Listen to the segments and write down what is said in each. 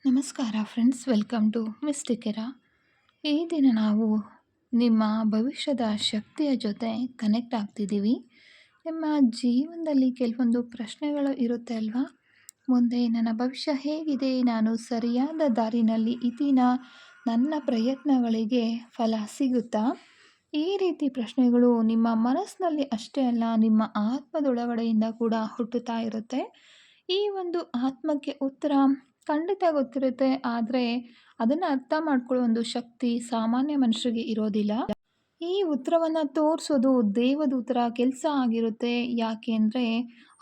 ನಮಸ್ಕಾರ friends, welcome to ಮಿಸ್ಟಿಕೆರಾ. ಈ ದಿನ ನಾವು ನಿಮ್ಮ ಭವಿಷ್ಯದ ಶಕ್ತಿಯ ಜೊತೆ ಕನೆಕ್ಟ್ ಆಗ್ತಿದ್ದೀವಿ. ನಿಮ್ಮ ಜೀವನದಲ್ಲಿ ಕೆಲವೊಂದು ಪ್ರಶ್ನೆಗಳು ಇರುತ್ತೆ ಅಲ್ವಾ? ಮುಂದೆ ನನ್ನ ಭವಿಷ್ಯ ಹೇಗಿದೆ? ನಾನು ಸರಿಯಾದ ದಾರಿನಲ್ಲಿ ಇದ್ದೀನಾ? ನನ್ನ ಪ್ರಯತ್ನಗಳಿಗೆ ಫಲ ಸಿಗುತ್ತಾ? ಈ ರೀತಿ ಪ್ರಶ್ನೆಗಳು ನಿಮ್ಮ ಮನಸ್ಸಿನಲ್ಲಿ ಅಷ್ಟೇ ಅಲ್ಲ, ನಿಮ್ಮ ಆತ್ಮದೊಳಗಡೆಯಿಂದ ಕೂಡ ಹುಟ್ಟುತ್ತಾ ಇರುತ್ತೆ. ಈ ಒಂದು ಆತ್ಮಕ್ಕೆ ಉತ್ತರ ಖಂಡಿತ ಗೊತ್ತಿರುತ್ತೆ, ಆದರೆ ಅದನ್ನು ಅರ್ಥ ಮಾಡ್ಕೊಳ್ಳೋ ಒಂದು ಶಕ್ತಿ ಸಾಮಾನ್ಯ ಮನುಷ್ಯರಿಗೆ ಇರೋದಿಲ್ಲ. ಈ ಉತ್ತರವನ್ನು ತೋರಿಸೋದು ದೇವದೂತರ ಕೆಲಸ ಆಗಿರುತ್ತೆ. ಯಾಕೆ ಅಂದರೆ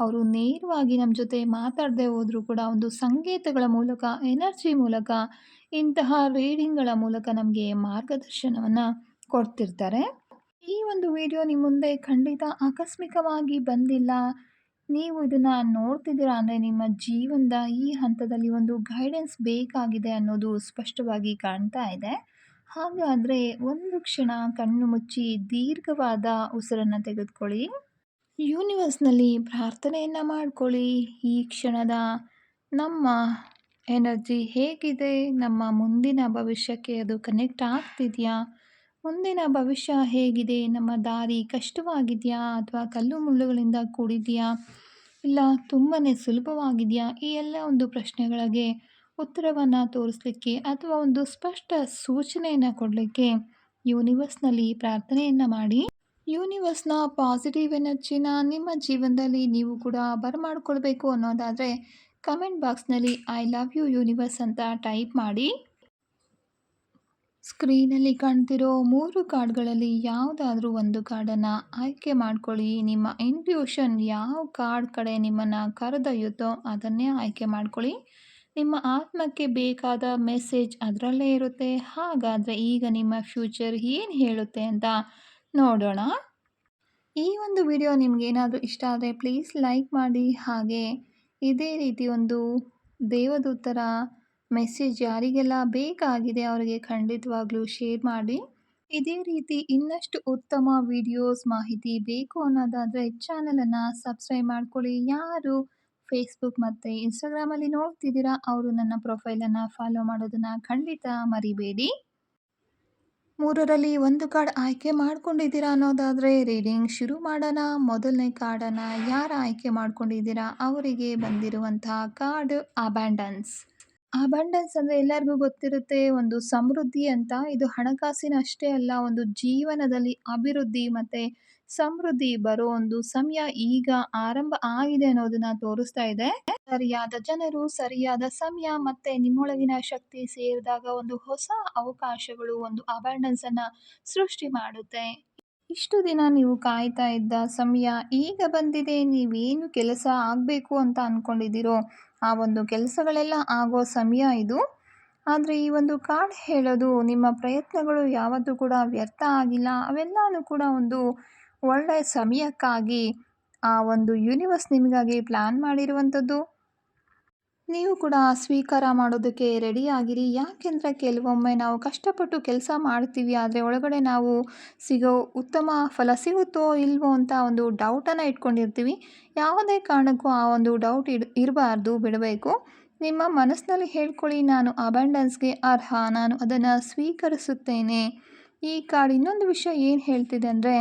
ಅವರು ನೇರವಾಗಿ ನಮ್ಮ ಜೊತೆ ಮಾತಾಡದೆ ಹೋದರೂ ಕೂಡ ಒಂದು ಸಂಕೇತಗಳ ಮೂಲಕ, ಎನರ್ಜಿ ಮೂಲಕ, ಇಂತಹ ರೀಡಿಂಗ್ಗಳ ಮೂಲಕ ನಮಗೆ ಮಾರ್ಗದರ್ಶನವನ್ನು ಕೊಡ್ತಿರ್ತಾರೆ. ಈ ಒಂದು ವಿಡಿಯೋ ನಿಮ್ಮ ಮುಂದೆ ಖಂಡಿತ ಆಕಸ್ಮಿಕವಾಗಿ ಬಂದಿಲ್ಲ. ನೀವು ಇದನ್ನು ನೋಡ್ತಿದ್ದೀರಾ ಅಂದರೆ ನಿಮ್ಮ ಜೀವನದ ಈ ಹಂತದಲ್ಲಿ ಒಂದು ಗೈಡೆನ್ಸ್ ಬೇಕಾಗಿದೆ ಅನ್ನೋದು ಸ್ಪಷ್ಟವಾಗಿ ಕಾಣ್ತಾ ಇದೆ. ಹಾಗಾದರೆ ಒಂದು ಕ್ಷಣ ಕಣ್ಣು ಮುಚ್ಚಿ ದೀರ್ಘವಾದ ಉಸಿರನ್ನು ತೆಗೆದುಕೊಳ್ಳಿ. ಯೂನಿವರ್ಸ್ನಲ್ಲಿ ಪ್ರಾರ್ಥನೆಯನ್ನು ಮಾಡ್ಕೊಳ್ಳಿ. ಈ ಕ್ಷಣದ ನಮ್ಮ ಎನರ್ಜಿ ಹೇಗಿದೆ? ನಮ್ಮ ಮುಂದಿನ ಭವಿಷ್ಯಕ್ಕೆ ಅದು ಕನೆಕ್ಟ್ ಆಗ್ತಿದೆಯಾ? ಮುಂದಿನ ಭವಿಷ್ಯ ಹೇಗಿದೆ? ನಮ್ಮ ದಾರಿ ಕಷ್ಟವಾಗಿದೆಯಾ ಅಥವಾ ಕಲ್ಲು ಮುಳ್ಳುಗಳಿಂದ ಕೂಡಿದೆಯಾ? ಇಲ್ಲ ತುಂಬಾ ಸುಲಭವಾಗಿದೆಯಾ? ಈ ಎಲ್ಲ ಒಂದು ಪ್ರಶ್ನೆಗಳಿಗೆ ಉತ್ತರವನ್ನು ತೋರಿಸಲಿಕ್ಕೆ ಅಥವಾ ಒಂದು ಸ್ಪಷ್ಟ ಸೂಚನೆಯನ್ನು ಕೊಡಲಿಕ್ಕೆ ಯೂನಿವರ್ಸ್ನಲ್ಲಿ ಪ್ರಾರ್ಥನೆಯನ್ನು ಮಾಡಿ. ಯೂನಿವರ್ಸ್ನ ಪಾಸಿಟಿವ್ ಎನರ್ಜಿನ ನಿಮ್ಮ ಜೀವನದಲ್ಲಿ ನೀವು ಕೂಡ ಬರಮಾಡ್ಕೊಳ್ಬೇಕು ಅನ್ನೋದಾದರೆ ಕಮೆಂಟ್ ಬಾಕ್ಸ್ನಲ್ಲಿ ಐ ಲವ್ ಯು ಯೂನಿವರ್ಸ್ ಅಂತ ಟೈಪ್ ಮಾಡಿ. ಸ್ಕ್ರೀನಲ್ಲಿ ಕಾಣ್ತಿರೋ 3 ಕಾರ್ಡ್ಗಳಲ್ಲಿ ಯಾವುದಾದ್ರೂ ಒಂದು ಕಾರ್ಡನ್ನು ಆಯ್ಕೆ ಮಾಡ್ಕೊಳ್ಳಿ. ನಿಮ್ಮ ಇಂಟ್ಯೂಷನ್ ಯಾವ ಕಾರ್ಡ್ ಕಡೆ ನಿಮ್ಮನ್ನು ಕರೆದೊಯ್ಯುತ್ತೋ ಅದನ್ನೇ ಆಯ್ಕೆ ಮಾಡ್ಕೊಳ್ಳಿ. ನಿಮ್ಮ ಆತ್ಮಕ್ಕೆ ಬೇಕಾದ ಮೆಸೇಜ್ ಅದರಲ್ಲೇ ಇರುತ್ತೆ. ಹಾಗಾದರೆ ಈಗ ನಿಮ್ಮ ಫ್ಯೂಚರ್ ಏನು ಹೇಳುತ್ತೆ ಅಂತ ನೋಡೋಣ. ಈ ಒಂದು ವಿಡಿಯೋ ನಿಮಗೇನಾದರೂ ಇಷ್ಟ ಆದರೆ ಪ್ಲೀಸ್ ಲೈಕ್ ಮಾಡಿ. ಹಾಗೆ ಇದೇ ರೀತಿ ಒಂದು ದೇವದೂತರ ಮೆಸೇಜ್ ಯಾರಿಗೆಲ್ಲ ಬೇಕಾಗಿದೆ ಅವರಿಗೆ ಖಂಡಿತವಾಗ್ಲೂ ಶೇರ್ ಮಾಡಿ. ಇದೇ ರೀತಿ ಇನ್ನಷ್ಟು ಉತ್ತಮ ವಿಡಿಯೋಸ್ ಮಾಹಿತಿ ಬೇಕು ಅನ್ನೋದಾದರೆ ಚಾನಲನ್ನು ಸಬ್ಸ್ಕ್ರೈಬ್ ಮಾಡ್ಕೊಳ್ಳಿ. ಯಾರು ಫೇಸ್ಬುಕ್ ಮತ್ತು ಇನ್ಸ್ಟಾಗ್ರಾಮಲ್ಲಿ ನೋಡ್ತಿದ್ದೀರಾ ಅವರು ನನ್ನ ಪ್ರೊಫೈಲನ್ನು ಫಾಲೋ ಮಾಡೋದನ್ನು ಖಂಡಿತ ಮರಿಬೇಡಿ. 3ರಲ್ಲಿ ಒಂದು ಕಾರ್ಡ್ ಆಯ್ಕೆ ಮಾಡ್ಕೊಂಡಿದ್ದೀರಾ ಅನ್ನೋದಾದರೆ ರೀಡಿಂಗ್ ಶುರು ಮಾಡೋಣ. ಮೊದಲನೇ ಕಾರ್ಡನ್ನು ಯಾರು ಆಯ್ಕೆ ಮಾಡ್ಕೊಂಡಿದ್ದೀರಾ ಅವರಿಗೆ ಬಂದಿರುವಂತಹ ಕಾರ್ಡ್ ಅಬ್ಯಾಂಡನ್ಸ್. ಅಬಂಡೆನ್ಸ್ ಅಂದರೆ ಎಲ್ಲರಿಗೂ ಗೊತ್ತಿರುತ್ತೆ, ಒಂದು ಸಮೃದ್ಧಿ ಅಂತ. ಇದು ಹಣಕಾಸಿನ ಅಷ್ಟೇ ಅಲ್ಲ, ಒಂದು ಜೀವನದಲ್ಲಿ ಅಭಿವೃದ್ಧಿ ಮತ್ತು ಸಮೃದ್ಧಿ ಬರೋ ಒಂದು ಸಮಯ ಈಗ ಆರಂಭ ಆಗಿದೆ ಅನ್ನೋದನ್ನ ತೋರಿಸ್ತಾ ಇದೆ. ಸರಿಯಾದ ಜನರು, ಸರಿಯಾದ ಸಮಯ ಮತ್ತು ನಿಮ್ಮೊಳಗಿನ ಶಕ್ತಿ ಸೇರಿದಾಗ ಒಂದು ಹೊಸ ಅವಕಾಶಗಳು, ಒಂದು ಅಬಂಡೆನ್ಸ್ ಅನ್ನ ಸೃಷ್ಟಿ ಮಾಡುತ್ತೆ. ಇಷ್ಟು ದಿನ ನೀವು ಕಾಯ್ತಾ ಇದ್ದ ಸಮಯ ಈಗ ಬಂದಿದೆ. ನೀವೇನು ಕೆಲಸ ಆಗಬೇಕು ಅಂತ ಅಂದ್ಕೊಂಡಿದ್ದೀರೋ ಆ ಒಂದು ಕೆಲಸಗಳೆಲ್ಲ ಆಗೋ ಸಮಯ ಇದು. ಆದರೆ ಈ ಒಂದು ಕಾರ್ಡ್ ಹೇಳೋದು ನಿಮ್ಮ ಪ್ರಯತ್ನಗಳು ಯಾವತ್ತೂ ಕೂಡ ವ್ಯರ್ಥ ಆಗಿಲ್ಲ. ಅವೆಲ್ಲನೂ ಕೂಡ ಒಂದು ಒಳ್ಳೆಯ ಸಮಯಕ್ಕಾಗಿ ಆ ಒಂದು ಯೂನಿವರ್ಸ್ ನಿಮಗಾಗಿ ಪ್ಲ್ಯಾನ್ ಮಾಡಿರುವಂಥದ್ದು. ನೀವು ಕೂಡ ಸ್ವೀಕಾರ ಮಾಡೋದಕ್ಕೆ ರೆಡಿ ಆಗಿರಿ. ಯಾಕೆಂದರೆ ಕೆಲವೊಮ್ಮೆ ನಾವು ಕಷ್ಟಪಟ್ಟು ಕೆಲಸ ಮಾಡ್ತೀವಿ, ಆದರೆ ಒಳಗಡೆ ನಾವು ಸಿಗೋ ಉತ್ತಮ ಫಲ ಸಿಗುತ್ತೋ ಇಲ್ವೋ ಅಂತ ಒಂದು ಡೌಟನ್ನು ಇಟ್ಕೊಂಡಿರ್ತೀವಿ. ಯಾವುದೇ ಕಾರಣಕ್ಕೂ ಆ ಒಂದು ಡೌಟ್ ಇರಬಾರ್ದು, ಬಿಡಬೇಕು. ನಿಮ್ಮ ಮನಸ್ಸಿನಲ್ಲಿ ಹೇಳ್ಕೊಳ್ಳಿ, ನಾನು ಅಬಂಡೆನ್ಸ್ಗೆ ಅರ್ಹ, ನಾನು ಅದನ್ನು ಸ್ವೀಕರಿಸುತ್ತೇನೆ. ಈ ಕಾರ್ಡ್ ಇನ್ನೊಂದು ವಿಷಯ ಏನು ಹೇಳ್ತಿದೆ ಅಂದರೆ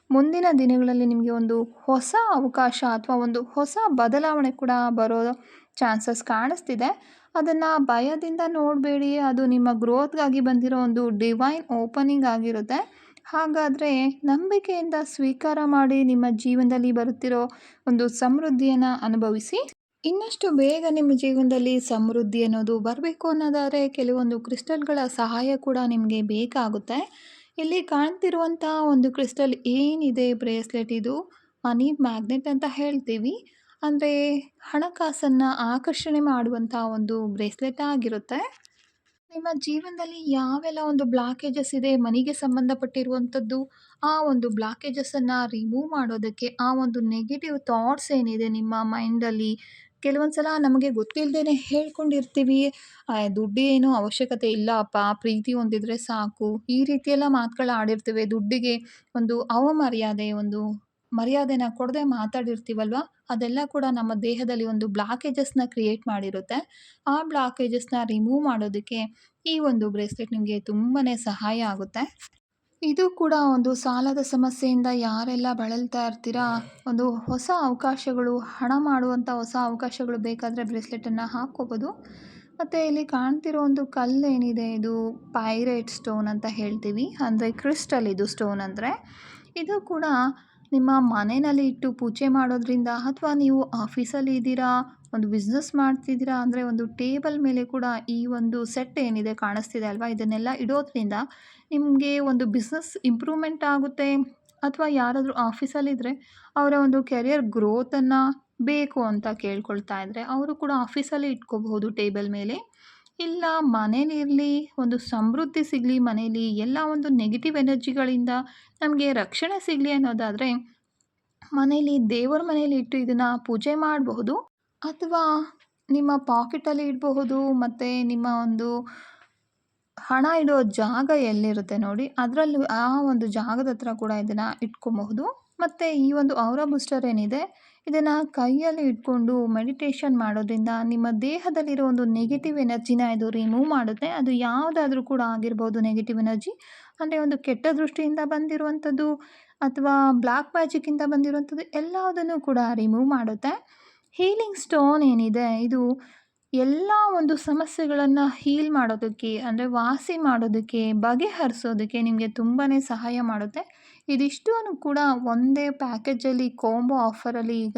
ಮುಂದಿನ ದಿನಗಳಲ್ಲಿ ನಿಮಗೆ ಒಂದು ಹೊಸ ಅವಕಾಶ ಅಥವಾ ಒಂದು ಹೊಸ ಬದಲಾವಣೆ ಕೂಡ ಬರೋ ಚಾನ್ಸಸ್ ಕಾಣಿಸ್ತಿದೆ. ಅದನ್ನು ಭಯದಿಂದ ನೋಡಬೇಡಿ, ಅದು ನಿಮ್ಮ ಗ್ರೋತ್ಗಾಗಿ ಬಂದಿರೋ ಒಂದು ಡಿವೈನ್ ಓಪನಿಂಗ್ ಆಗಿರುತ್ತೆ. ಹಾಗಾದರೆ ನಂಬಿಕೆಯಿಂದ ಸ್ವೀಕಾರ ಮಾಡಿ, ನಿಮ್ಮ ಜೀವನದಲ್ಲಿ ಬರುತ್ತಿರೋ ಒಂದು ಸಮೃದ್ಧಿಯನ್ನು ಅನುಭವಿಸಿ. ಇನ್ನಷ್ಟು ಬೇಗ ನಿಮ್ಮ ಜೀವನದಲ್ಲಿ ಸಮೃದ್ಧಿ ಅನ್ನೋದು ಬರಬೇಕು ಅನ್ನೋದಾದರೆ ಕೆಲವೊಂದು ಕ್ರಿಸ್ಟಲ್ಗಳ ಸಹಾಯ ಕೂಡ ನಿಮಗೆ ಬೇಕಾಗುತ್ತೆ. ಇಲ್ಲಿ ಕಾಣ್ತಿರುವಂಥ ಒಂದು ಕ್ರಿಸ್ಟಲ್ ಏನಿದೆ, ಬ್ರೇಸ್ಲೆಟ್, ಇದು ಮನಿ ಮ್ಯಾಗ್ನೆಟ್ ಅಂತ ಹೇಳ್ತೀವಿ. ಅಂದರೆ ಹಣಕಾಸನ್ನು ಆಕರ್ಷಣೆ ಮಾಡುವಂಥ ಒಂದು ಬ್ರೇಸ್ಲೆಟ್ ಆಗಿರುತ್ತೆ. ನಿಮ್ಮ ಜೀವನದಲ್ಲಿ ಯಾವೆಲ್ಲ ಒಂದು ಬ್ಲಾಕೇಜಸ್ ಇದೆ ಮನಿಗೆ ಸಂಬಂಧಪಟ್ಟಿರುವಂಥದ್ದು, ಆ ಒಂದು ಬ್ಲಾಕೇಜಸನ್ನು ರಿಮೂವ್ ಮಾಡೋದಕ್ಕೆ, ಆ ಒಂದು ನೆಗೆಟಿವ್ ಥಾಟ್ಸ್ ಏನಿದೆ ನಿಮ್ಮ ಮೈಂಡಲ್ಲಿ, ಕೆಲವೊಂದು ಸಲ ನಮಗೆ ಗೊತ್ತಿಲ್ಲದೇ ಹೇಳ್ಕೊಂಡಿರ್ತೀವಿ, ದುಡ್ಡೇನು ಅವಶ್ಯಕತೆ ಇಲ್ಲ ಅಪ್ಪ, ಪ್ರೀತಿ ಹೊಂದಿದ್ರೆ ಸಾಕು, ಈ ರೀತಿಯೆಲ್ಲ ಮಾತುಗಳು ಆಡಿರ್ತೇವೆ. ದುಡ್ಡಿಗೆ ಒಂದು ಅವಮರ್ಯಾದೆ, ಒಂದು ಮರ್ಯಾದೆನ ಕೊಡದೆ ಮಾತಾಡಿರ್ತೀವಲ್ವ, ಅದೆಲ್ಲ ಕೂಡ ನಮ್ಮ ದೇಹದಲ್ಲಿ ಒಂದು ಬ್ಲಾಕೇಜಸ್‌ನ ಕ್ರಿಯೇಟ್ ಮಾಡಿರುತ್ತೆ. ಆ ಬ್ಲಾಕೇಜಸ್‌ನ ರಿಮೂವ್ ಮಾಡೋದಕ್ಕೆ ಈ ಒಂದು ಬ್ರೇಸ್ಲೆಟ್ ನಿಮಗೆ ತುಂಬನೇ ಸಹಾಯ ಆಗುತ್ತೆ. ಇದು ಕೂಡ ಒಂದು ಸಾಲದ ಸಮಸ್ಯೆಯಿಂದ ಯಾರೆಲ್ಲ ಬಳಲ್ತಾ ಇರ್ತೀರಾ, ಒಂದು ಹೊಸ ಅವಕಾಶಗಳು, ಹಣ ಮಾಡುವಂಥ ಹೊಸ ಅವಕಾಶಗಳು ಬೇಕಾದರೆ ಬ್ರೇಸ್ಲೆಟನ್ನು ಹಾಕ್ಕೋಬೋದು. ಮತ್ತು ಇಲ್ಲಿ ಕಾಣ್ತಿರೋ ಒಂದು ಕಲ್ಲೇನಿದೆ, ಇದು ಪೈರೇಟ್ ಸ್ಟೋನ್ ಅಂತ ಹೇಳ್ತೀವಿ. ಅಂದರೆ ಕ್ರಿಸ್ಟಲ್ ಇದು ಸ್ಟೋನ್ ಅಂದರೆ. ಇದು ಕೂಡ ನಿಮ್ಮ ಮನೆಯಲ್ಲಿ ಇಟ್ಟು ಪೂಜೆ ಮಾಡೋದ್ರಿಂದ, ಅಥವಾ ನೀವು ಆಫೀಸಲ್ಲಿ ಇದ್ದೀರಾ, ಒಂದು ಬಿಸ್ನೆಸ್ ಮಾಡ್ತಿದ್ದೀರಾ ಅಂದರೆ ಒಂದು ಟೇಬಲ್ ಮೇಲೆ ಕೂಡ ಈ ಒಂದು ಸೆಟ್ ಏನಿದೆ ಕಾಣಿಸ್ತಿದೆ ಅಲ್ವಾ, ಇದನ್ನೆಲ್ಲ ಇಡೋದ್ರಿಂದ ನಿಮಗೆ ಒಂದು ಬಿಸ್ನೆಸ್ ಇಂಪ್ರೂವ್ಮೆಂಟ್ ಆಗುತ್ತೆ. ಅಥವಾ ಯಾರಾದರೂ ಆಫೀಸಲ್ಲಿದ್ದರೆ ಅವರ ಒಂದು ಕೆರಿಯರ್ ಗ್ರೋತನ್ನು ಬೇಕು ಅಂತ ಕೇಳ್ಕೊಳ್ತಾ ಇದ್ದರೆ ಅವರು ಕೂಡ ಆಫೀಸಲ್ಲಿ ಇಟ್ಕೋಬಹುದು ಟೇಬಲ್ ಮೇಲೆ. ಇಲ್ಲ ಮನೇಲಿರಲಿ, ಒಂದು ಸಮೃದ್ಧಿ ಸಿಗಲಿ ಮನೇಲಿ, ಎಲ್ಲ ಒಂದು ನೆಗೆಟಿವ್ ಎನರ್ಜಿಗಳಿಂದ ನಮಗೆ ರಕ್ಷಣೆ ಸಿಗಲಿ ಅನ್ನೋದಾದರೆ ಮನೇಲಿ, ದೇವರ ಮನೇಲಿ ಇಟ್ಟು ಇದನ್ನು ಪೂಜೆ ಮಾಡಬಹುದು. ಅಥವಾ ನಿಮ್ಮ ಪಾಕೆಟಲ್ಲಿ ಇಡಬಹುದು. ಮತ್ತು ನಿಮ್ಮ ಒಂದು ಹಣ ಇಡೋ ಜಾಗ ಎಲ್ಲಿರುತ್ತೆ ನೋಡಿ, ಅದರಲ್ಲೂ ಆ ಒಂದು ಜಾಗದ ಹತ್ರ ಕೂಡ ಇದನ್ನು ಇಟ್ಕೊಬಹುದು. ಮತ್ತು ಈ ಒಂದು ಔರಾ ಬೂಸ್ಟರ್ ಏನಿದೆ, ಇದನ್ನು ಕೈಯಲ್ಲಿ ಇಟ್ಕೊಂಡು ಮೆಡಿಟೇಷನ್ ಮಾಡೋದ್ರಿಂದ ನಿಮ್ಮ ದೇಹದಲ್ಲಿರೋ ಒಂದು ನೆಗೆಟಿವ್ ಎನರ್ಜಿನ ಇದು ರಿಮೂವ್ ಮಾಡುತ್ತೆ. ಅದು ಯಾವುದಾದ್ರೂ ಕೂಡ ಆಗಿರ್ಬೋದು. ನೆಗೆಟಿವ್ ಎನರ್ಜಿ ಅಂದರೆ ಒಂದು ಕೆಟ್ಟ ದೃಷ್ಟಿಯಿಂದ ಬಂದಿರುವಂಥದ್ದು ಅಥವಾ ಬ್ಲ್ಯಾಕ್ ಮ್ಯಾಜಿಕ್ಕಿಂದ ಬಂದಿರುವಂಥದ್ದು ಎಲ್ಲದನ್ನು ಕೂಡ ರಿಮೂವ್ ಮಾಡುತ್ತೆ. ಹೀಲಿಂಗ್ ಸ್ಟೋನ್ ಏನಿದೆ, ಇದು ಎಲ್ಲ ಒಂದು ಸಮಸ್ಯೆಗಳನ್ನು ಹೀಲ್ ಮಾಡೋದಕ್ಕೆ, ಅಂದರೆ ವಾಸಿ ಮಾಡೋದಕ್ಕೆ, ಬಗೆಹರಿಸೋದಕ್ಕೆ ನಿಮಗೆ ತುಂಬಾ ಸಹಾಯ ಮಾಡುತ್ತೆ. ಇದಿಷ್ಟೂ ಕೂಡ ಒಂದೇ ಪ್ಯಾಕೇಜಲ್ಲಿ ಕಾಂಬೋ ಆಫರಲ್ಲಿ ಈಗ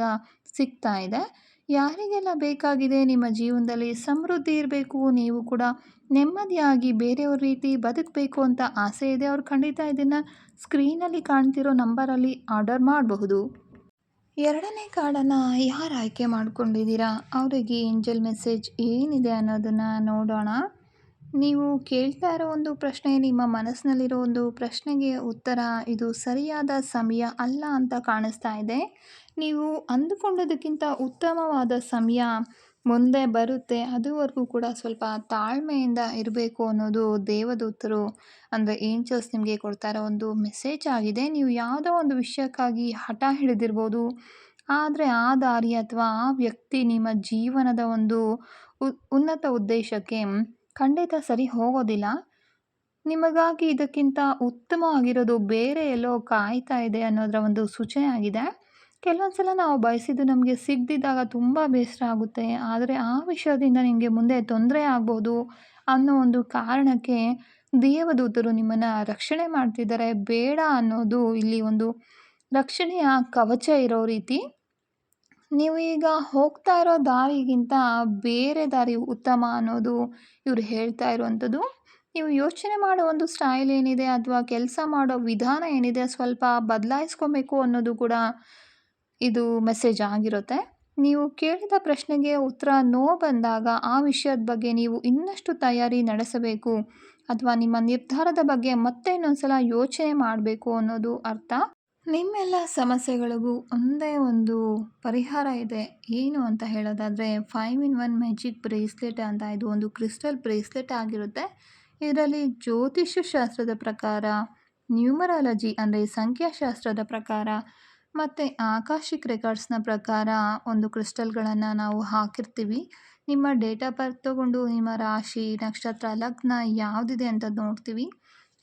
ಸಿಗ್ತಾ ಇದೆ. ಯಾರಿಗೆಲ್ಲ ಬೇಕಾಗಿದೆ ನಿಮ್ಮ ಜೀವನದಲ್ಲಿ ಸಮೃದ್ಧಿ ಇರಬೇಕು, ನೀವು ಕೂಡ ನೆಮ್ಮದಿಯಾಗಿ ಬೇರೆಯವ್ರ ರೀತಿ ಬದುಕಬೇಕು ಅಂತ ಆಸೆ ಇದೆ, ಅವ್ರು ಖಂಡಿತ ಇದನ್ನು ಸ್ಕ್ರೀನಲ್ಲಿ ಕಾಣ್ತಿರೋ ನಂಬರಲ್ಲಿ ಆರ್ಡರ್ ಮಾಡಬಹುದು. ಎರಡನೇ ಕಾರ್ಡನ್ನು ಯಾರು ಆಯ್ಕೆ ಮಾಡ್ಕೊಂಡಿದ್ದೀರಾ, ಅವರಿಗೆ ಏಂಜಲ್ ಮೆಸೇಜ್ ಏನಿದೆ ಅನ್ನೋದನ್ನು ನೋಡೋಣ. ನೀವು ಕೇಳ್ತಾ ಇರೋ ಒಂದು ಪ್ರಶ್ನೆ, ನಿಮ್ಮ ಮನಸ್ಸಿನಲ್ಲಿರೋ ಒಂದು ಪ್ರಶ್ನೆಗೆ ಉತ್ತರ ಇದು ಸರಿಯಾದ ಸಮಯ ಅಲ್ಲ ಅಂತ ಕಾಣಿಸ್ತಾ ಇದೆ. ನೀವು ಅಂದುಕೊಂಡೋದಕ್ಕಿಂತ ಉತ್ತಮವಾದ ಸಮಯ ಮುಂದೆ ಬರುತ್ತೆ. ಅದುವರೆಗೂ ಕೂಡ ಸ್ವಲ್ಪ ತಾಳ್ಮೆಯಿಂದ ಇರಬೇಕು ಅನ್ನೋದು ದೇವದೂತರು ಅಂದರೆ ಏಂಜಲ್ಸ್ ನಿಮಗೆ ಕೊಡ್ತಾ ಇರೋ ಒಂದು ಮೆಸೇಜ್ ಆಗಿದೆ. ನೀವು ಯಾವುದೋ ಒಂದು ವಿಷಯಕ್ಕಾಗಿ ಹಠ ಹಿಡಿದಿರ್ಬೋದು, ಆದರೆ ಆ ದಾರಿ ಅಥವಾ ಆ ವ್ಯಕ್ತಿ ನಿಮ್ಮ ಜೀವನದ ಒಂದು ಉನ್ನತ ಉದ್ದೇಶಕ್ಕೆ ಖಂಡಿತ ಸರಿ ಹೋಗೋದಿಲ್ಲ. ನಿಮಗಾಗಿ ಇದಕ್ಕಿಂತ ಉತ್ತಮವಾಗಿರೋದು ಬೇರೆ ಎಲ್ಲೋ ಕಾಯ್ತಾ ಇದೆ ಅನ್ನೋದರ ಒಂದು ಸೂಚನೆ ಆಗಿದೆ. ಕೆಲವೊಂದು ಸಲ ನಾವು ಬಯಸಿದ್ದು ನಮಗೆ ಸಿಗದಿದ್ದಾಗ ತುಂಬ ಬೇಸರ ಆಗುತ್ತೆ. ಆದರೆ ಆ ವಿಷಯದಿಂದ ನಿಮಗೆ ಮುಂದೆ ತೊಂದರೆ ಆಗ್ಬೋದು ಅನ್ನೋ ಒಂದು ಕಾರಣಕ್ಕೆ ದೇವದೂತರು ನಿಮ್ಮನ್ನು ರಕ್ಷಣೆ ಮಾಡ್ತಿದ್ದಾರೆ. ಬೇಡ ಅನ್ನೋದು ಇಲ್ಲಿ ಒಂದು ರಕ್ಷಣೆಯ ಕವಚ ಇರೋ ರೀತಿ. ನೀವು ಈಗ ಹೋಗ್ತಾ ಇರೋ ದಾರಿಗಿಂತ ಬೇರೆ ದಾರಿ ಉತ್ತಮ ಅನ್ನೋದು ಇವರು ಹೇಳ್ತಾ ಇರುವಂಥದ್ದು. ನೀವು ಯೋಚನೆ ಮಾಡೋ ಒಂದು ಸ್ಟೈಲ್ ಏನಿದೆ ಅಥವಾ ಕೆಲಸ ಮಾಡೋ ವಿಧಾನ ಏನಿದೆ ಸ್ವಲ್ಪ ಬದಲಾಯಿಸ್ಕೊಬೇಕು ಅನ್ನೋದು ಕೂಡ ಇದು ಮೆಸೇಜ್ ಆಗಿರುತ್ತೆ. ನೀವು ಕೇಳಿದ ಪ್ರಶ್ನೆಗೆ ಉತ್ತರ ನೋ ಬಂದಾಗ ಆ ವಿಷಯದ ಬಗ್ಗೆ ನೀವು ಇನ್ನಷ್ಟು ತಯಾರಿ ನಡೆಸಬೇಕು ಅಥವಾ ನಿಮ್ಮ ನಿರ್ಧಾರದ ಬಗ್ಗೆ ಮತ್ತೆ ಇನ್ನೊಂದ್ಸಲ ಯೋಚನೆ ಮಾಡಬೇಕು ಅನ್ನೋದು ಅರ್ಥ. ನಿಮ್ಮೆಲ್ಲ ಸಮಸ್ಯೆಗಳಿಗೂ ಒಂದೇ ಒಂದು ಪರಿಹಾರ ಇದೆ. ಏನು ಅಂತ ಹೇಳೋದಾದರೆ 5-in-1 ಮ್ಯಾಜಿಕ್ ಬ್ರೇಸ್ಲೆಟ್ ಅಂತ. ಇದು ಒಂದು ಕ್ರಿಸ್ಟಲ್ ಬ್ರೇಸ್ಲೆಟ್ ಆಗಿರುತ್ತೆ. ಇದರಲ್ಲಿ ಜ್ಯೋತಿಷ್ಯ ಶಾಸ್ತ್ರದ ಪ್ರಕಾರ, ನ್ಯೂಮರಾಲಜಿ ಅಂದರೆ ಸಂಖ್ಯಾಶಾಸ್ತ್ರದ ಪ್ರಕಾರ ಮತ್ತು ಆಕಾಶಿಕ್ ರೆಕಾರ್ಡ್ಸ್ನ ಪ್ರಕಾರ ಒಂದು ಕ್ರಿಸ್ಟಲ್ಗಳನ್ನು ನಾವು ಹಾಕಿರ್ತೀವಿ. ನಿಮ್ಮ ಡೇಟ್ ಆಫ್ ಬರ್ತ್ ತೊಗೊಂಡು ನಿಮ್ಮ ರಾಶಿ, ನಕ್ಷತ್ರ, ಲಗ್ನ ಯಾವುದಿದೆ ಅಂತ ನೋಡ್ತೀವಿ.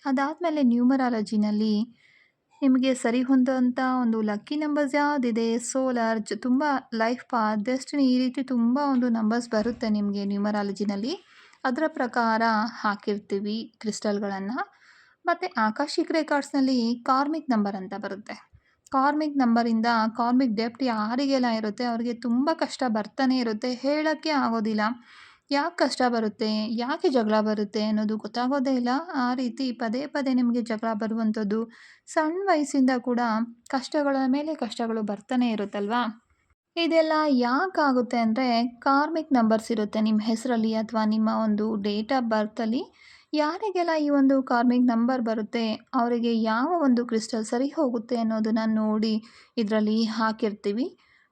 ಅದಾದಮೇಲೆ ನ್ಯೂಮರಾಲಜಿನಲ್ಲಿ ನಿಮಗೆ ಸರಿ ಹೊಂದೋಂಥ ಒಂದು ಲಕ್ಕಿ ನಂಬರ್ಸ್ ಯಾವುದಿದೆ, ಸೋಲಾರ್, ತುಂಬ ಲೈಫ್ ಪಾತ್, ಡೆಸ್ಟಿನಿ, ಈ ರೀತಿ ತುಂಬ ಒಂದು ನಂಬರ್ಸ್ ಬರುತ್ತೆ ನಿಮಗೆ ನ್ಯೂಮರಾಲಜಿನಲ್ಲಿ. ಅದರ ಪ್ರಕಾರ ಹಾಕಿರ್ತೀವಿ ಕ್ರಿಸ್ಟಲ್ಗಳನ್ನು. ಮತ್ತು ಆಕಾಶಿಕ್ ರೆಕಾರ್ಡ್ಸ್ನಲ್ಲಿ ಕಾರ್ಮಿಕ್ ನಂಬರ್ ಅಂತ ಬರುತ್ತೆ. ಕಾರ್ಮಿಕ್ ನಂಬರಿಂದ ಕಾರ್ಮಿಕ್ ಡೆಪ್ಟ್ ಯಾರಿಗೆಲ್ಲ ಇರುತ್ತೆ ಅವರಿಗೆ ತುಂಬ ಕಷ್ಟ ಬರ್ತಾನೆ ಇರುತ್ತೆ, ಹೇಳೋಕ್ಕೆ ಆಗೋದಿಲ್ಲ. ಯಾಕೆ ಕಷ್ಟ ಬರುತ್ತೆ, ಯಾಕೆ ಜಗಳ ಬರುತ್ತೆ ಅನ್ನೋದು ಗೊತ್ತಾಗೋದೇ ಇಲ್ಲ. ಆ ರೀತಿ ಪದೇ ಪದೇ ನಿಮಗೆ ಜಗಳ ಬರುವಂಥದ್ದು, ಸಣ್ಣ ವಯಸ್ಸಿಂದ ಕೂಡ ಕಷ್ಟಗಳ ಮೇಲೆ ಕಷ್ಟಗಳು ಬರ್ತಾನೆ ಇರುತ್ತಲ್ವಾ. ಇದೆಲ್ಲ ಯಾಕಾಗುತ್ತೆ ಅಂದರೆ ಕಾರ್ಮಿಕ್ ನಂಬರ್ಸ್ ಇರುತ್ತೆ ನಿಮ್ಮ ಹೆಸರಲ್ಲಿ ಅಥವಾ ನಿಮ್ಮ ಒಂದು ಡೇಟ್ ಆಫ್ ಬರ್ತಲ್ಲಿ. ಯಾರಿಗೆಲ್ಲ ಈ ಒಂದು ಕಾರ್ಮಿಕ್ ನಂಬರ್ ಬರುತ್ತೆ ಅವರಿಗೆ ಯಾವ ಒಂದು ಕ್ರಿಸ್ಟಲ್ ಸರಿ ಹೋಗುತ್ತೆ ಅನ್ನೋದನ್ನು ನೋಡಿ ಇದರಲ್ಲಿ ಹಾಕಿರ್ತೀವಿ.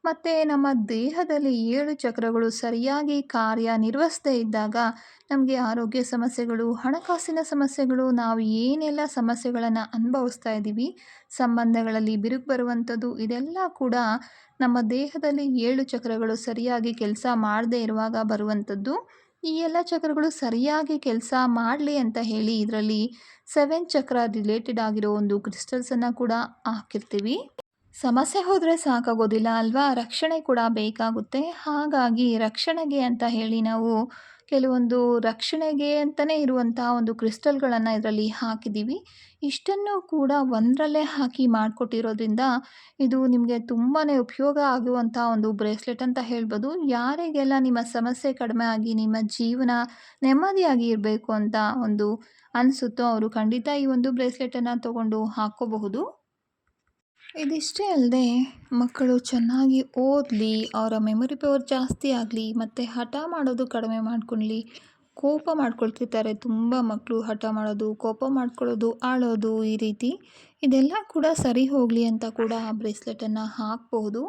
ಮತ್ತು ನಮ್ಮ ದೇಹದಲ್ಲಿ 7 ಚಕ್ರಗಳು ಸರಿಯಾಗಿ ಕಾರ್ಯನಿರ್ವಹಿಸದೇ ಇದ್ದಾಗ ನಮಗೆ ಆರೋಗ್ಯ ಸಮಸ್ಯೆಗಳು, ಹಣಕಾಸಿನ ಸಮಸ್ಯೆಗಳು, ನಾವು ಏನೆಲ್ಲ ಸಮಸ್ಯೆಗಳನ್ನು ಅನುಭವಿಸ್ತಾ ಇದ್ದೀವಿ, ಸಂಬಂಧಗಳಲ್ಲಿ ಬಿರುಕು ಬರುವಂಥದ್ದು, ಇದೆಲ್ಲ ಕೂಡ ನಮ್ಮ ದೇಹದಲ್ಲಿ 7 ಚಕ್ರಗಳು ಸರಿಯಾಗಿ ಕೆಲಸ ಮಾಡದೇ ಇರುವಾಗ ಬರುವಂಥದ್ದು. ಈ ಎಲ್ಲ ಚಕ್ರಗಳು ಸರಿಯಾಗಿ ಕೆಲಸ ಮಾಡಲಿ ಅಂತ ಹೇಳಿ ಇದರಲ್ಲಿ 7 ಚಕ್ರ ರಿಲೇಟೆಡ್ ಆಗಿರೋ ಒಂದು ಕ್ರಿಸ್ಟಲ್ಸನ್ನು ಕೂಡ ಹಾಕಿರ್ತೀವಿ. ಸಮಸ್ಯೆ ಹೋದರೆ ಸಾಕಾಗೋದಿಲ್ಲ ಅಲ್ವಾ? ರಕ್ಷಣೆ ಕೂಡ ಬೇಕಾಗುತ್ತೆ. ಹಾಗಾಗಿ ರಕ್ಷಣೆಗೆ ಅಂತ ಹೇಳಿ ನಾವು ಕೆಲವೊಂದು ರಕ್ಷಣೆಗೆ ಅಂತಲೇ ಇರುವಂಥ ಒಂದು ಕ್ರಿಸ್ಟಲ್ಗಳನ್ನು ಇದರಲ್ಲಿ ಹಾಕಿದ್ದೀವಿ. ಇಷ್ಟನ್ನು ಕೂಡ ಒಂದರಲ್ಲೇ ಹಾಕಿ ಮಾಡಿಕೊಟ್ಟಿರೋದ್ರಿಂದ ಇದು ನಿಮಗೆ ತುಂಬಾ ಉಪಯೋಗ ಆಗುವಂಥ ಒಂದು ಬ್ರೇಸ್ಲೆಟ್ ಅಂತ ಹೇಳ್ಬೋದು. ಯಾರಿಗೆಲ್ಲ ನಿಮ್ಮ ಸಮಸ್ಯೆ ಕಡಿಮೆ ಆಗಿ ನಿಮ್ಮ ಜೀವನ ನೆಮ್ಮದಿಯಾಗಿ ಇರಬೇಕು ಅಂತ ಒಂದು ಅನಿಸುತ್ತೋ ಅವರು ಖಂಡಿತ ಈ ಒಂದು ಬ್ರೇಸ್ಲೆಟನ್ನು ತಗೊಂಡು ಹಾಕ್ಕೋಬಹುದು. ಇದಿಷ್ಟೇ ಅಲ್ಲದೆ ಮಕ್ಕಳು ಚೆನ್ನಾಗಿ ಓದಲಿ, ಅವರ ಮೆಮೊರಿ ಪವರ್ ಜಾಸ್ತಿ ಆಗಲಿ, ಮತ್ತು ಹಠ ಮಾಡೋದು ಕಡಿಮೆ ಮಾಡ್ಕೊಳ್ಳಿ. ಕೋಪ ಮಾಡ್ಕೊಳ್ತಿರ್ತಾರೆ ತುಂಬ ಮಕ್ಕಳು, ಹಠ ಮಾಡೋದು, ಕೋಪ ಮಾಡ್ಕೊಳ್ಳೋದು, ಆಳೋದು ಈ ರೀತಿ. ಇದೆಲ್ಲ ಕೂಡ ಸರಿ ಹೋಗಲಿ ಅಂತ ಕೂಡ ಆ ಬ್ರೇಸ್ಲೆಟನ್ನು ಹಾಕಬಹುದು.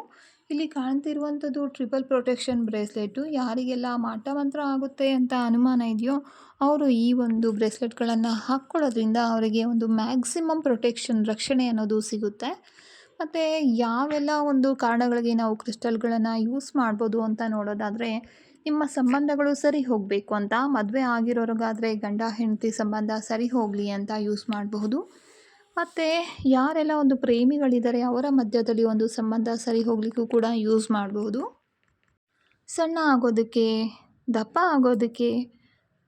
ಇಲ್ಲಿ ಕಾಣ್ತಿರುವಂಥದ್ದು ಟ್ರಿಪಲ್ ಪ್ರೊಟೆಕ್ಷನ್ ಬ್ರೇಸ್ಲೆಟು. ಯಾರಿಗೆಲ್ಲ ಮಾಟ ಮಂತ್ರ ಆಗುತ್ತೆ ಅಂತ ಅನುಮಾನ ಇದೆಯೋ ಅವರು ಈ ಒಂದು ಬ್ರೇಸ್ಲೆಟ್ಗಳನ್ನು ಹಾಕ್ಕೊಳ್ಳೋದ್ರಿಂದ ಅವರಿಗೆ ಒಂದು ಮ್ಯಾಕ್ಸಿಮಮ್ ಪ್ರೊಟೆಕ್ಷನ್ ರಕ್ಷಣೆ ಅನ್ನೋದು ಸಿಗುತ್ತೆ. ಮತ್ತು ಯಾವೆಲ್ಲ ಒಂದು ಕಾರಣಗಳಿಗೆ ನಾವು ಕ್ರಿಸ್ಟಲ್ಗಳನ್ನು ಯೂಸ್ ಮಾಡ್ಬೋದು ಅಂತ ನೋಡೋದಾದರೆ, ನಿಮ್ಮ ಸಂಬಂಧಗಳು ಸರಿ ಹೋಗಬೇಕು ಅಂತ, ಮದುವೆ ಆಗಿರೋರಿಗಾದರೆ ಗಂಡ ಹೆಂಡತಿ ಸಂಬಂಧ ಸರಿ ಹೋಗಲಿ ಅಂತ ಯೂಸ್ ಮಾಡಬಹುದು. ಮತ್ತು ಯಾರೆಲ್ಲ ಒಂದು ಪ್ರೇಮಿಗಳಿದ್ದಾರೆ ಅವರ ಮಧ್ಯದಲ್ಲಿ ಒಂದು ಸಂಬಂಧ ಸರಿ ಹೋಗಲಿಕ್ಕೂ ಕೂಡ ಯೂಸ್ ಮಾಡಬಹುದು. ಸಣ್ಣ ಆಗೋದಕ್ಕೆ, ದಪ್ಪ ಆಗೋದಕ್ಕೆ,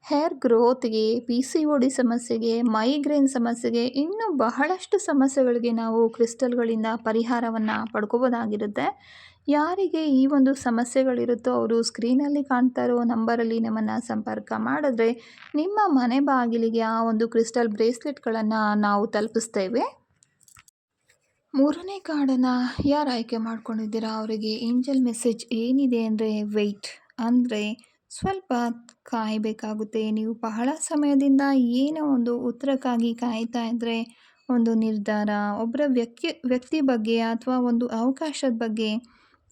ಹೇರ್ ಗ್ರೋತ್ಗೆ, PCOD ಸಮಸ್ಯೆಗೆ, ಮೈಗ್ರೇನ್ ಸಮಸ್ಯೆಗೆ, ಇನ್ನೂ ಬಹಳಷ್ಟು ಸಮಸ್ಯೆಗಳಿಗೆ ನಾವು ಕ್ರಿಸ್ಟಲ್ಗಳಿಂದ ಪರಿಹಾರವನ್ನು ಪಡ್ಕೋಬೋದಾಗಿರುತ್ತೆ. ಯಾರಿಗೆ ಈ ಒಂದು ಸಮಸ್ಯೆಗಳಿರುತ್ತೋ ಅವರು ಸ್ಕ್ರೀನಲ್ಲಿ ಕಾಣ್ತಾ ಇರೋ ನಂಬರಲ್ಲಿ ನಮ್ಮನ್ನು ಸಂಪರ್ಕ ಮಾಡಿದ್ರೆ ನಿಮ್ಮ ಮನೆ ಬಾಗಿಲಿಗೆ ಆ ಒಂದು ಕ್ರಿಸ್ಟಲ್ ಬ್ರೇಸ್ಲೆಟ್ಗಳನ್ನು ನಾವು ತಲುಪಿಸ್ತೇವೆ. ಮೂರನೇ ಕಾರ್ಡನ್ನು ಯಾರು ಆಯ್ಕೆ ಮಾಡ್ಕೊಂಡಿದ್ದೀರಾ ಅವರಿಗೆ ಏಂಜಲ್ ಮೆಸೇಜ್ ಏನಿದೆ ಅಂದರೆ ವೆಯ್ಟ್, ಅಂದರೆ ಸ್ವಲ್ಪ ಕಾಯಬೇಕಾಗುತ್ತೆ. ನೀವು ಬಹಳ ಸಮಯದಿಂದ ಏನೋ ಒಂದು ಉತ್ತರಕ್ಕಾಗಿ ಕಾಯ್ತಾ ಇದ್ದರೆ, ಒಂದು ನಿರ್ಧಾರ, ಒಬ್ಬರ ವ್ಯಕ್ತಿ ಬಗ್ಗೆ ಅಥವಾ ಒಂದು ಅವಕಾಶದ ಬಗ್ಗೆ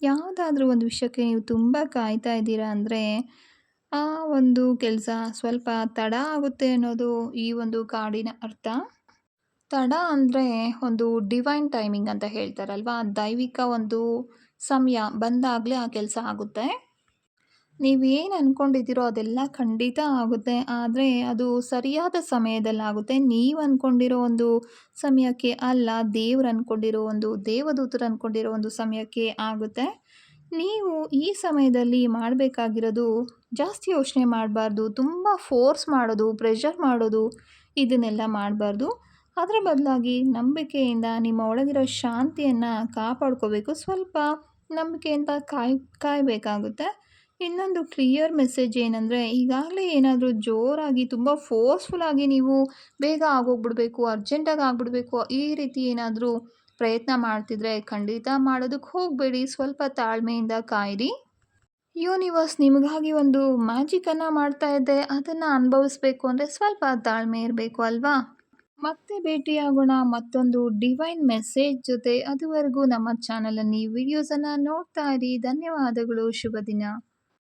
ಯಾವುದಾದ್ರೂ ಒಂದು ವಿಷಯಕ್ಕೆ ನೀವು ತುಂಬ ಕಾಯ್ತಾ ಇದ್ದೀರಾ ಅಂದರೆ ಆ ಒಂದು ಕೆಲಸ ಸ್ವಲ್ಪ ತಡ ಆಗುತ್ತೆ ಅನ್ನೋದು ಈ ಒಂದು ಕಾರ್ಡಿನ ಅರ್ಥ. ತಡ ಅಂದರೆ ಒಂದು ಡಿವೈನ್ ಟೈಮಿಂಗ್ ಅಂತ ಹೇಳ್ತಾರಲ್ವ, ದೈವಿಕ ಒಂದು ಸಮಯ ಬಂದಾಗಲೇ ಆ ಕೆಲಸ ಆಗುತ್ತೆ. ನೀವೇನು ಅಂದ್ಕೊಂಡಿದ್ದೀರೋ ಅದೆಲ್ಲ ಖಂಡಿತ ಆಗುತ್ತೆ, ಆದರೆ ಅದು ಸರಿಯಾದ ಸಮಯದಲ್ಲಾಗುತ್ತೆ. ನೀವು ಅಂದ್ಕೊಂಡಿರೋ ಒಂದು ಸಮಯಕ್ಕೆ ಅಲ್ಲ, ದೇವ್ರು ಅಂದ್ಕೊಂಡಿರೋ ಒಂದು ದೇವದೂತರು ಅಂದ್ಕೊಂಡಿರೋ ಒಂದು ಸಮಯಕ್ಕೆ ಆಗುತ್ತೆ. ನೀವು ಈ ಸಮಯದಲ್ಲಿ ಮಾಡಬೇಕಾಗಿರೋದು ಜಾಸ್ತಿ ಯೋಚನೆ ಮಾಡಬಾರ್ದು, ತುಂಬ ಫೋರ್ಸ್ ಮಾಡೋದು, ಪ್ರೆಷರ್ ಮಾಡೋದು ಇದನ್ನೆಲ್ಲ ಮಾಡಬಾರ್ದು. ಅದರ ಬದಲಾಗಿ ನಂಬಿಕೆಯಿಂದ ನಿಮ್ಮ ಒಳಗಿರೋ ಶಾಂತಿಯನ್ನು ಕಾಪಾಡ್ಕೋಬೇಕು. ಸ್ವಲ್ಪ ನಂಬಿಕೆಯಿಂದ ಕಾಯಬೇಕಾಗುತ್ತೆ. ಇನ್ನೊಂದು ಕ್ಲಿಯರ್ ಮೆಸೇಜ್ ಏನಂದರೆ, ಈಗಾಗಲೇ ಏನಾದರೂ ಜೋರಾಗಿ ತುಂಬ ಫೋರ್ಸ್ಫುಲ್ಲಾಗಿ ನೀವು ಬೇಗ ಆಗೋಗ್ಬಿಡ್ಬೇಕು, ಅರ್ಜೆಂಟಾಗಿ ಆಗಿಬಿಡ್ಬೇಕು ಈ ರೀತಿ ಏನಾದರೂ ಪ್ರಯತ್ನ ಮಾಡ್ತಿದ್ರೆ ಖಂಡಿತ ಮಾಡೋದಕ್ಕೆ ಹೋಗಬೇಡಿ. ಸ್ವಲ್ಪ ತಾಳ್ಮೆಯಿಂದ ಕಾಯಿರಿ. ಯೂನಿವರ್ಸ್ ನಿಮಗಾಗಿ ಒಂದು ಮ್ಯಾಜಿಕನ್ನು ಮಾಡ್ತಾ ಇದೆ, ಅದನ್ನು ಅನುಭವಿಸ್ಬೇಕು ಅಂದರೆ ಸ್ವಲ್ಪ ತಾಳ್ಮೆ ಇರಬೇಕು ಅಲ್ವಾ? ಮತ್ತೆ ಭೇಟಿಯಾಗೋಣ ಮತ್ತೊಂದು ಡಿವೈನ್ ಮೆಸೇಜ್ ಜೊತೆ. ಅದುವರೆಗೂ ನಮ್ಮ ಚಾನಲಲ್ಲಿ ವಿಡಿಯೋಸನ್ನು ನೋಡ್ತಾ ಇರಿ. ಧನ್ಯವಾದಗಳು. ಶುಭ ದಿನ.